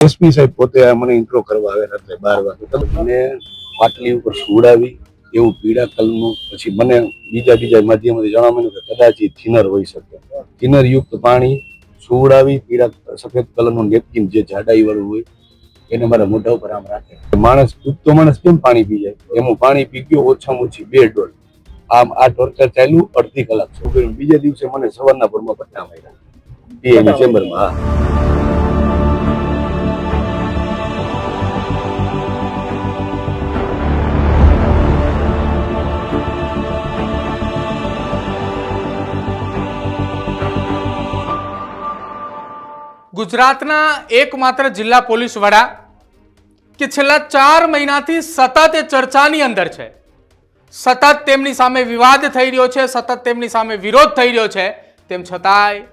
SP સાહેબ પોતે મને ઇન્ટ્રો કરવા આવે રાત્રે 12 વાગે મને પાટલી ઉપર સુવડાવી એવું પીળા કલરનું પછી મને બીજા માધ્યમથી જાણવા મળ્યું કે કદાચ એ થિનર હોઈ શકે. થિનર યુક્ત પાણી સુવડાવી પીળા સફેદ કલરનું નેપકિન જે જાડાઈ વાળું હોય એને મારા મોઢા ઉપર આમ રાખે. માણસ ડૂબતો માણસ કેમ પાણી પી જાય એમ પાણી પી ગયો ઓછામાં ઓછી 2 ડોલ. આમ આ ટોર્ચર ચાલ્યું અડધી કલાક. બીજા દિવસે મને સવારના પરમાં પટ્ટા માર્યા પીએની ચેમ્બરમાં. ગુજરાતના એકમાત્ર જિલ્લા પોલીસ વડા કે છેલ્લા 4 મહિનાથી સતત એ ચર્ચાની અંદર છે, સતત તેમની સામે વિવાદ થઈ રહ્યો છે, સતત તેમની સામે વિરોધ થઈ રહ્યો છે, તેમ છતાંય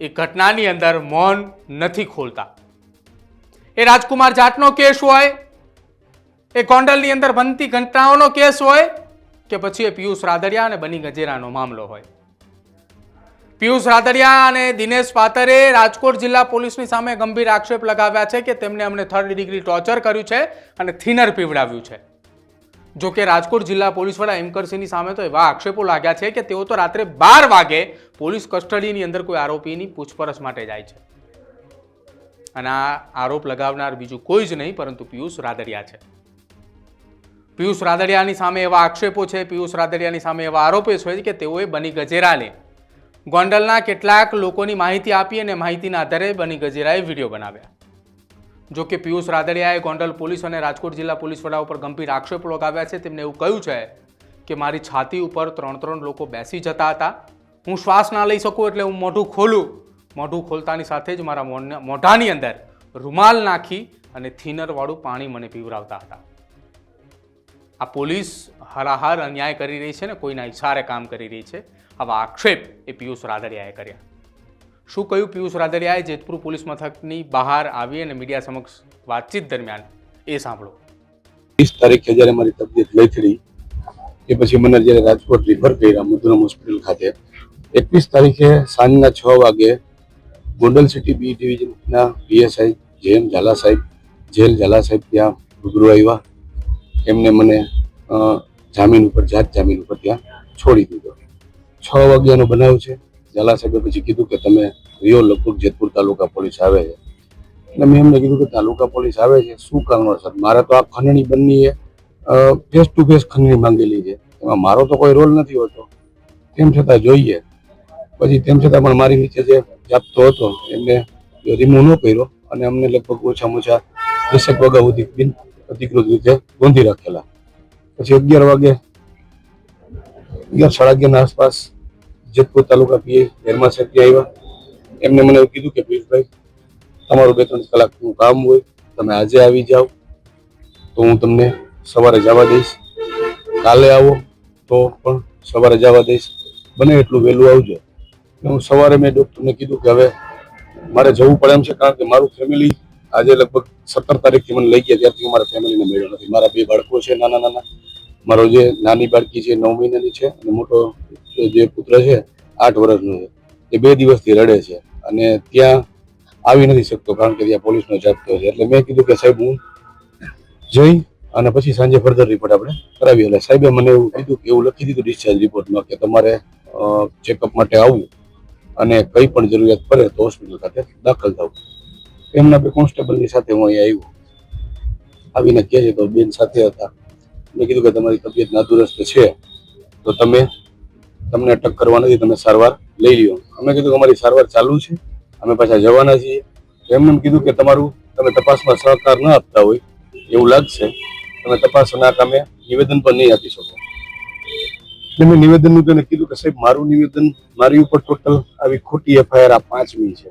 એ ઘટનાની અંદર મૌન નથી ખોલતા. એ રાજકુમાર જાટનો કેસ હોય, એ ગોંડલની અંદર બનતી ઘટનાઓનો કેસ હોય કે પછી એ પિયુષ રાદડિયા અને બની ગજેરાનો મામલો હોય. પિયુષ રાદડિયા અને દિનેશ પાતરે રાજકોટ જિલ્લા પોલીસની સામે ગંભીર આક્ષેપ લગાવ્યા છે કે તેમણે અમને 3rd ડિગ્રી ટોર્ચર કર્યું છે અને થિનર પીવડાવ્યું છે. જો કે રાજકોટ જિલ્લા પોલીસ વડા હેમકરસિંહની સામે તો એવા આક્ષેપો લાગ્યા છે કે તેઓ તો રાત્રે 12 વાગે પોલીસ કસ્ટડીની અંદર કોઈ આરોપીની પૂછપરછ માટે જાય છે. અને આ આરોપ લગાવનાર બીજું કોઈ જ નહીં પરંતુ પિયુષ રાદડિયા છે. પિયુષ રાદડિયાની સામે એવા આક્ષેપો છે, પિયુષ રાદડિયાની સામે એવા આરોપો છે કે તેઓએ બની ગજેરાને ગોંડલના કેટલાક લોકોની માહિતી આપી અને માહિતીના આધારે બની ગજેરાએ વિડીયો બનાવ્યા. જો કે પિયુષ રાદડિયાએ ગોંડલ પોલીસ અને રાજકોટ જિલ્લા પોલીસ વડા ઉપર ગંભીર આક્ષેપો લગાવ્યા છે. તેમને એવું કહ્યું છે કે મારી છાતી ઉપર 3 લોકો બેસી જતા હતા, હું શ્વાસ ના લઈ શકું એટલે હું મોઢું ખોલું, મોઢું ખોલતાની સાથે જ મારા મોઢાની અંદર રૂમાલ નાખી અને થિનરવાળું પાણી મને પીવડાવતા હતા. આ પોલીસ હરાહર અન્યાય કરી રહી છે ને કોઈના ઇશારે કામ કરી રહી છે. આવા આક્ષેપ એ પિયુષ રાદડિયાએ કર્યા. શું કહ્યું પિયુષ રાદડિયાએ જેતપુર પોલીસ મથકની બહાર આવી અને મીડિયા સમક્ષ વાતચીત દરમિયાન એ સાંભળો. 30 તારીખે જ્યારે મારી તબિયત લથડી એ પછી મને જ્યારે રાજકોટ રિફર કર્યા મધુરમ હોસ્પિટલ ખાતે, 21 તારીખે સાંજના 6 વાગે ગોંડલ સિટી બી ડિવિઝનના પીએસઆઈ જેલ ઝાલા સાહેબ ત્યાં રૂબરૂ આવ્યા. એમને મને જામીન ઉપર ત્યાં છોડી દીધો. 6 વાગ્યાનો બનાવ છે. ઝાલા સાહેબે પછી કીધું કે તમે રિયો લગભગ જેતપુર તાલુકા પોલીસ આવે છે. એટલે મેં એમને કીધું કે તાલુકા પોલીસ આવે છે શું કારણોસર? મારે તો આ ખંડણી બંનેએ ફેસ ટુ ફેસ ખંડણી માંગેલી છે, એમાં મારો તો કોઈ રોલ નથી હોતો. તેમ છતાં જોઈએ. પછી તેમ છતાં પણ મારી નીચે જે જાપતો હતો એમને રિમૂવ ન કર્યો અને અમને લગભગ ઓછામાં ઓછા 10 વાગ્યા સુધી બિન અધિકૃત રીતે ગોંધી રાખેલા. પછી 11 વાગે 11:30 ના આસપાસ જેતપુર તાલુકા પીઆઈ ધર્મા સાહેબ આવ્યા. એમને મને એવું કીધું કે પિયુષભાઈ, તમારું 2-3 કલાકનું કામ હોય, તમે આજે આવી જાઓ તો હું તમને સવારે જવા દઈશ, કાલે આવો તો પણ સવારે જવા દઈશ, બને એટલું વહેલું આવજો. હું સવારે મેં ડૉક્ટરને કીધું કે હવે મારે જવું પડે એમ છે, કારણ કે મારું ફેમિલી આજે લગભગ 17 તારીખથી મને લઈ ગયા ત્યારથી મારા ફેમિલીને મળ્યો નથી. મારા 2 બાળકો છે નાના. મારો જે નાની બાળકી છે 9 મહિનાની છે અને મોટો જે પુત્ર છે 8 વર્ષનો છે, એ 2 દિવસથી રડે છે અને ત્યાં આવી નથી શકતો કારણ કે ત્યાં પોલીસનો જાપ્તો છે. એટલે મેં કીધું કે સાહેબ હું જઈ અને પછી સાંજે ફર્ધર રિપોર્ટ આપણે કરાવીએ. એટલે સાહેબે મને એવું કીધું કે એવું લખી દીધું ડિસ્ચાર્જ રિપોર્ટમાં કે તમારે ચેકઅપ માટે આવવું અને કંઈ પણ જરૂરિયાત પડે તો હોસ્પિટલ ખાતે દાખલ થવું. એમના 2 કોન્સ્ટેબલની સાથે હું અહીંયા આવીને કહે છે તો બેન સાથે હતા. મેં કીધું કે તમારી તબિયત નાદુરસ્ત છે તો તમને અટક કરવા નથી, તમે સારવાર લઈ લ્યો. અમે કીધું કે અમારી સારવાર ચાલુ છે, અમે પાછા જવાના છીએ. એમને કીધું કે તમે તપાસમાં સહકાર ન આપતા હોય એવું લાગશે, તમે તપાસના કામે નિવેદન પણ નહીં આપી શકો. એટલે મેં નિવેદનનું તેને કીધું કે સાહેબ મારું નિવેદન, મારી ઉપર ટોટલ આવી ખોટી એફઆઈઆર આ 5મી છે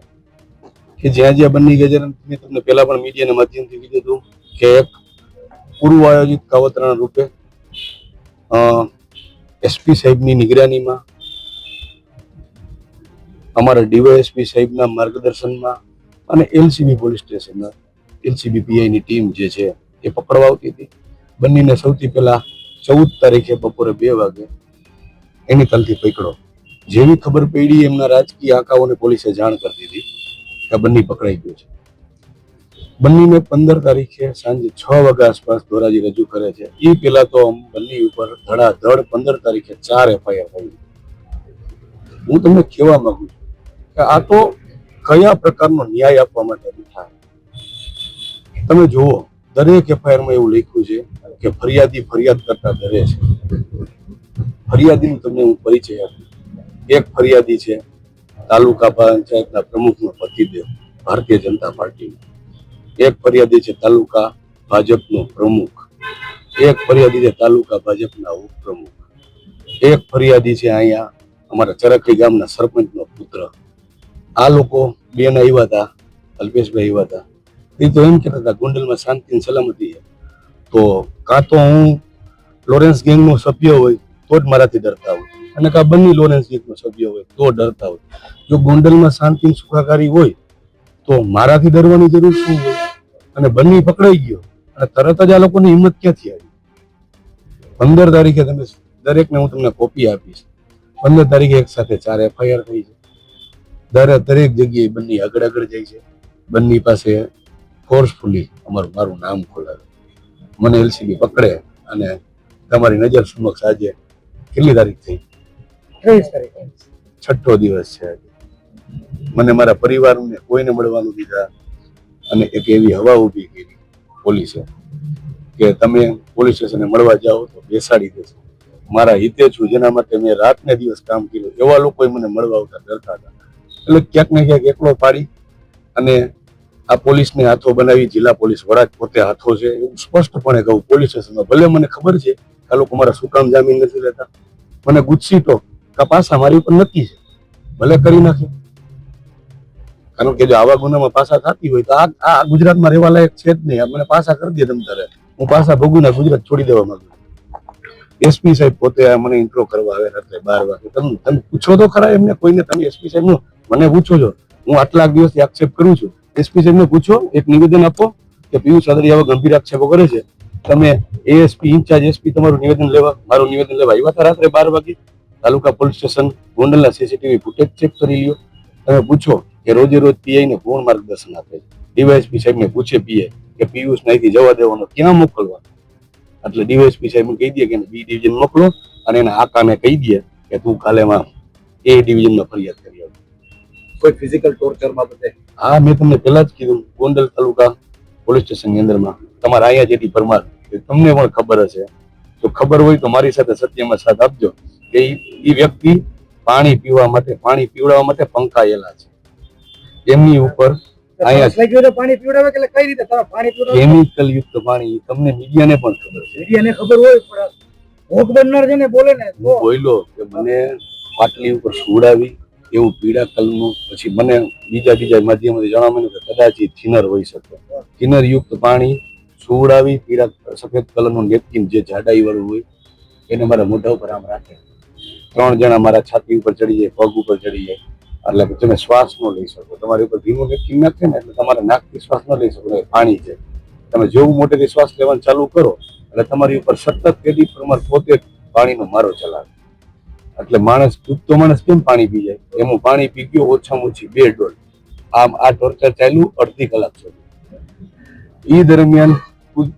કે જ્યાં બની ગજેરા મેં તમને પહેલા પણ મીડિયાના માધ્યમથી કીધું હતું કે એક પૂર્વ આયોજિત કાવતરાના રૂપે એસપી સાહેબની નિગરાનીમાં, અમારા ડીવાયએસપી સાહેબના માર્ગદર્શનમાં અને એલસીબી પોલીસ સ્ટેશનના એલસીબી પીઆઈની ટીમ જે છે એ પકડવા આવતી હતી. બંનેને સૌથી પહેલા 14 તારીખે બપોરે 2 વાગે એની તલથી પકડો. જેવી ખબર પડી એમના રાજકીય આંકાઓને પોલીસે જાણ કરી દીધી કે બંને પકડાઈ ગયું છે. બંનેને 15 તારીખે સાંજે 6 વાગ્યા આસપાસ ધોરાજી રજૂ કરે છે. એ પેલા તો બંને ઉપર ધડાધડ 15 તારીખે 4 FIR થઈ. હું તમને કહેવા માંગુ છું કે આ તો કયા પ્રકારનો ન્યાય આપવા માટે બેઠા. તમે જુઓ, દરેક FIR માં એવું લખ્યું છે કે ફરિયાદી ફરિયાદ કરતા ડરે છે. ફરિયાદીનું તમને હું પરિચય આપું. એક ફરિયાદી છે તાલુકા પંચાયતના પ્રમુખનો પતિદેવ, ભારતીય જનતા પાર્ટી. એક ફરિયાદી છે તાલુકા ભાજપનો પ્રમુખ. એક ફરિયાદી છે તાલુકા ભાજપના ઉપપ્રમુખ. એક ફરિયાદી છે અહીંયા અમારા ચરખી ગામના સરપંચનો પુત્ર. આ લોકો બેન આવ્યા હતા, અલ્પેશભાઈ આવ્યા હતા. એ તો એમ કહેતા હતા ગોંડલમાં શાંતિ અને સલામતી છે. તો કાં તો હું લોરેન્સ ગેંગનો સભ્ય હોય તો જ મારાથી ડરતા હોય, અને કાં બંને લોરેન્સ ગેંગનો સભ્ય હોય તો ડરતા હોય. જો ગોંડલમાં શાંતિ સુખાકારી હોય તો મારાથી ડરવાની જરૂર શું હોય? અને બંને પકડાઈ ગયો અને તરત જ આ લોકોની હિંમત ક્યાંથી આવી? 15 તારીખે તમે દરેકને હું તમને કોપી આપીશ. 15 તારીખે એક સાથે 4 FIR થઈ છે. દરેક જગ્યાએ બંને આગળ આગળ જાય છે. બંને પાસે ફોર્સફુલી મારું નામ ખોલાવે, મને LCB પકડે અને તમારી નજર સમક્ષ આજે કેટલી તારીખ થઈ? 23 તારીખે. 6ઠ્ઠો દિવસ છે આજે. મને મારા પરિવારને કોઈને મળવાનું દીધા અને એક એવી હવા ઊભી કરી પોલીસે કે તમે પોલીસ સ્ટેશને મળવા જાઓ તો બેસાડી દેશે. મારા હિતે છું, જેના માટે મેં રાત ને દિવસ કામ કર્યું, એવા લોકો મને મળવા આવતા ડરતા હતા. એટલે ક્યાંક ને ક્યાંક એકલો પાડી અને આ પોલીસને હાથો બનાવી જિલ્લા પોલીસ વડા પોતે હાથો છે એવું સ્પષ્ટપણે કહું પોલીસ સ્ટેશનમાં. ભલે મને ખબર છે આ લોકો મારા શું કામ જામીન નથી લેતા, મને ગુસ્સીટો કા પાસા મારી ઉપર નક્કી છે, ભલે કરી નાખે. કારણ કે જો આવા ગુનામાં પાસા થતી હોય તો આ ગુજરાતમાં રહેવા લાયક છે જ નહીં. મને પાસા કરી દે તમ તારે, હું પાસા ભોગુના ગુજરાત છોડી દેવા માંગુ. SP સાહેબ પોતે મને ઇન્ટ્રો કરવા આવે રાત્રે 12 વાગે. તમે પૂછો તો ખરા એમને, કોઈને તમે SP સાહેબ નું મને પૂછો છો? હું આટલા દિવસથી આક્ષેપ કરું છું. SP સાહેબ ને પૂછો, એક નિવેદન આપો કે પિયુષ આદરિયા આવા ગંભીર આક્ષેપો કરે છે. તમે ASP ઇન્ચાર્જ SP તમારું નિવેદન લેવા, મારું નિવેદન લેવા આવ્યા હતા રાત્રે 12 વાગે. તાલુકા પોલીસ સ્ટેશન ગોંડલના CCTV ફૂટેજ ચેક કરી લ્યો. તમે પૂછો કે રોજે રોજ PI ને કોણ માર્ગદર્શન આપે છે? DYSP સાહેબ ને પૂછે PI કે પિયુષ અહીંથી જવા દેવાનો, ક્યાં મોકલવા? એટલે DYSP સાહેબ કહી દે કે B ડિવિઝન મોકલો અને એના આકાને કહી દે કે તું કાલેમાં A ડિવિઝનમાં ફરિયાદ કરી આવ. કોઈ ફિઝિકલ ટોર્ચર બાબતે? હા, મેં તમને પહેલા જ કીધું, ગોંડલ તાલુકા પોલીસ સ્ટેશનની અંદરમાં તમારા અહીંયા જેથી પરમાર તમને પણ ખબર હશે. તો ખબર હોય તો મારી સાથે સત્યમાં સાથ આપજો કે એ વ્યક્તિ પાણી પીવા માટે, પાણી પીવડાવવા માટે પંખાયેલા છે. એમની ઉપર અહીંયા પાણી પીવડાવે કે કઈ રીતે તમે પાણી પીવડાવો? કેમિકલ યુક્ત પાણી, તમને મીડિયાને પણ ખબર છે. મીડિયાને ખબર હોય પણ ભોગ બનનાર છે ને બોલે ને તો હું બોલ્યો કે મને પાટલી ઉપર સુવડાવી એવું પીળા કલરનું, પછી મને બીજા માધ્યમથી જાણવા મળ્યું કે કદાચ એ થિનર હોઈ શકે. થિનર યુક્ત પાણી સુવડાવી પીળા સફેદ કલરનું નેપકિન જે જાડાઈ વાળું હોય એને મારા મોઢા ઉપર આમ રાખે. 3 જણા મારા છાતી ઉપર ચડી જાય, પગ ઉપર ચડી જાય, એટલે તમે શ્વાસ ન લઈ શકો. તમારી ઉપર ધીમું નેપકિન નાખે ને એટલે તમારા નાકથી શ્વાસ ન લઈ શકો. પાણી છે, તમે જેવું મોટેથી શ્વાસ લેવાનું ચાલુ કરો એટલે તમારી ઉપર સતત તેદી પ્રમાણ પોતે પાણીનો મારો ચલાવે. એટલે માણસ, ડૂબતો માણસ કેમ પાણી પી જાય, એમ પાણી પી ગયો ઓછામાં ઓછી 2 ડોલ. આ ટોર્ચર ચાલ્યું અડધી કલાક સુધી. એ દરમિયાન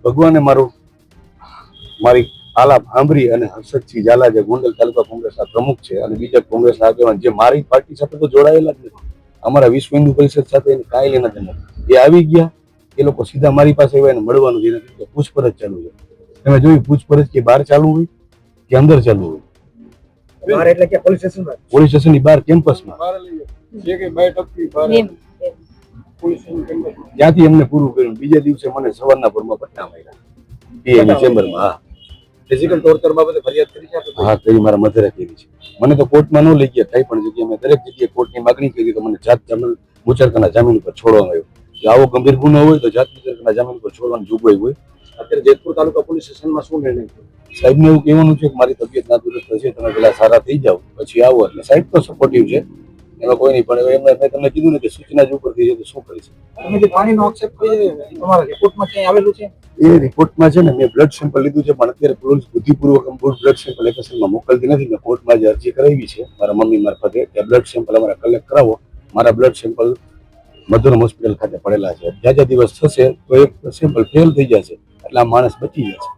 ભગવાને મારી આલાપ સાંભળી અને હર્ષદસિંહ ઝાલા જે ગોંડલ તાલુકા કોંગ્રેસના પ્રમુખ છે અને બીજા કોંગ્રેસના આગેવાન જે મારી પાર્ટી સાથે તો જોડાયેલા જ નથી, અમારા વિશ્વ હિન્દુ પરિષદ સાથે એને કાંઈ લેના દેના, એ આવી ગયા. એ લોકો સીધા મારી પાસે આવ્યા, એને મળવાનું જે નથી, પૂછપરછ ચાલુ છે. તમે જોયું પૂછપરછ કે બહાર ચાલુ હોય કે અંદર ચાલુ હોય? બહાર એટલે કે પોલીસ સ્ટેશનમાં? પોલીસ સ્ટેશનની બહાર કેમ્પસમાં. ત્યાંથી એમને પૂરું કર્યું. બીજા દિવસે મને સવારના પરમાં પટ્ટા માર્યા PI ચેમ્બરમાં. હા, ફિઝિકલ ટોર્ચર બાબતે ફરિયાદ કરી છે? હા, કરી, મારા મધરે કરી છે. મને તો કોર્ટમાં ન લઈ ગયા, કઈ પણ જગ્યાએ મેં દરેક જગ્યાએ કોર્ટની માગણી કરી તો મને જાત જામીન મુચરકાના જામીન ઉપર છોડવામાં આવ્યો. જો આવો ગંભીર ગુનો હોય તો જાત મુચરકાના જામીન ઉપર છોડવાની જોગવાઈ હોય. અત્યારે જેતપુર તાલુકા પોલીસ સ્ટેશનમાં શું નિર્ણય થયો? સાહેબને એવું કહેવાનું છે કે મારી તબિયત નાદુરસ્ત છે, તમે પેલા સારા થઈ જાઓ પછી આવો. એટલે સાહેબ તો સપોર્ટિવ છે, એમાં કોઈ નહીં. પણ એમને મેં તમને કીધું ને કે સૂચના જ ઉપરથી છે તો શું કરી શકે. તમે જે પાણીનો આક્ષેપ કર્યો તમારા રિપોર્ટમાં ક્યાંય આવેલું છે? એ રિપોર્ટમાં છે ને મેં બ્લડ સેમ્પલ લીધું છે, પણ અત્યારે પોલીસ બુદ્ધિપૂર્વક બ્લડ સેમ્પલ એપ્લિકેશનમાં મોકલતી નથી. મેં કોર્ટમાં જે અરજી કરાવી છે મારા મમ્મી મારફતે કે બ્લડ સેમ્પલ અમારા કલેક્ટ કરાવો. મારા બ્લડ સેમ્પલ મધુરમ હોસ્પિટલ ખાતે પડેલા છે. જ્યાં દિવસ થશે તો એક સેમ્પલ ફેલ થઈ જશે એટલે આ માણસ બચી જશે.